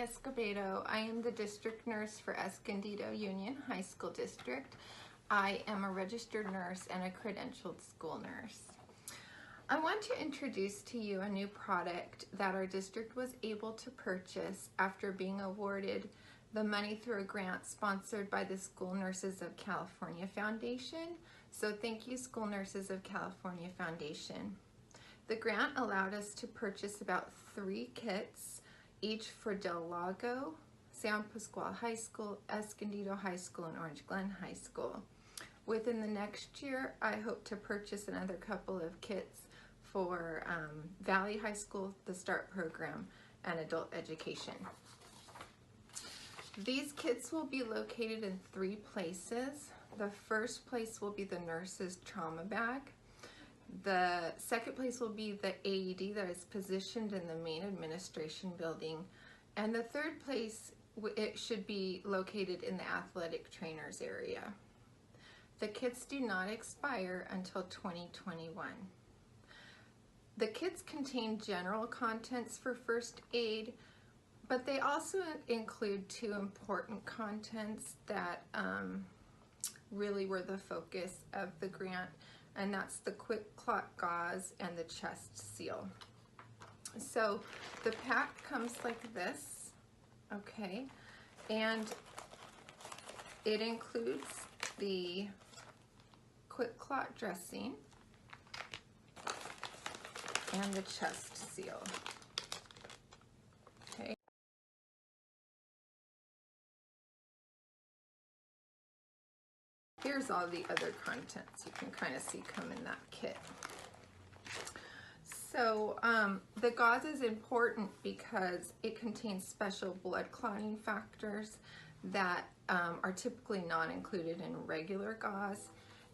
Escobedo. I am the district nurse for Escondido Union High School District. I am a registered nurse and a credentialed school nurse. I want to introduce to you a new product that our district was able to purchase after being awarded the money through a grant sponsored by the School Nurses of California Foundation. So thank you, School Nurses of California Foundation. The grant allowed us to purchase about 3 kits, each for Del Lago, San Pasqual High School, Escondido High School, and Orange Glen High School. Within the next year, I hope to purchase another couple of kits for Valley High School, the START program, and adult education. These kits will be located in 3 places. The first place will be the nurse's trauma bag. The second place will be the AED that is positioned in the main administration building. And the third place, it should be located in the athletic trainers area. The kits do not expire until 2021. The kits contain general contents for first aid, but they also include 2 important contents that really were the focus of the grant, and that's the quick clot gauze and the chest seal. So the pack comes like this, okay, and it includes the quick clot dressing and the chest seal. Okay. Here's all the other contents you can kind of see come in that kit. So the gauze is important because it contains special blood clotting factors that are typically not included in regular gauze,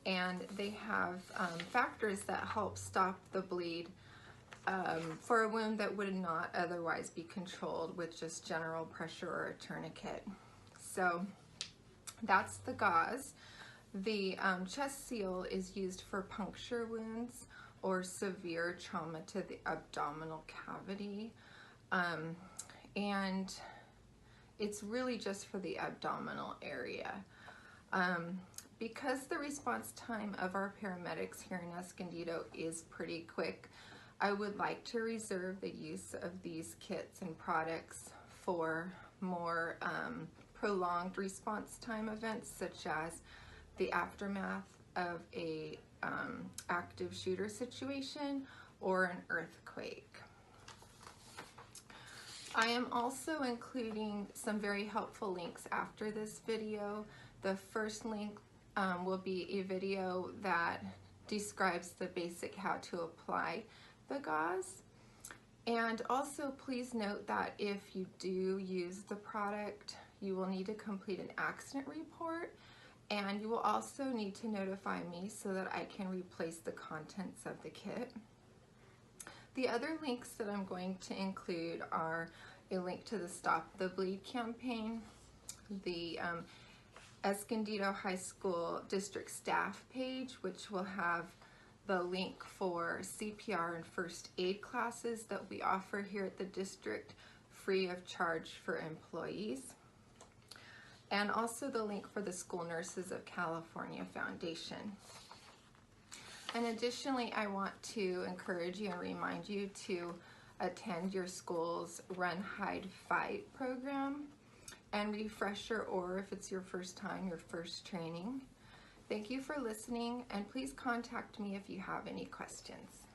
and they have factors that help stop the bleed for a wound that would not otherwise be controlled with just general pressure or a tourniquet. So that's the gauze. The chest seal is used for puncture wounds or severe trauma to the abdominal cavity, and it's really just for the abdominal area. Because the response time of our paramedics here in Escondido is pretty quick, I would like to reserve the use of these kits and products for more prolonged response time events, such as the aftermath of a active shooter situation or an earthquake. I am also including some very helpful links after this video. The first link will be a video that describes the basic how to apply the gauze. And also please note that if you do use the product, you will need to complete an accident report, and you will also need to notify me so that I can replace the contents of the kit. The other links that I'm going to include are a link to the Stop the Bleed campaign, the Escondido High School District staff page, which will have the link for CPR and first aid classes that we offer here at the district free of charge for employees, and also the link for the School Nurses of California Foundation. And additionally, I want to encourage you and remind you to attend your school's Run, Hide, Fight program and refresher, or if it's your first time, your first training. Thank you for listening, and please contact me if you have any questions.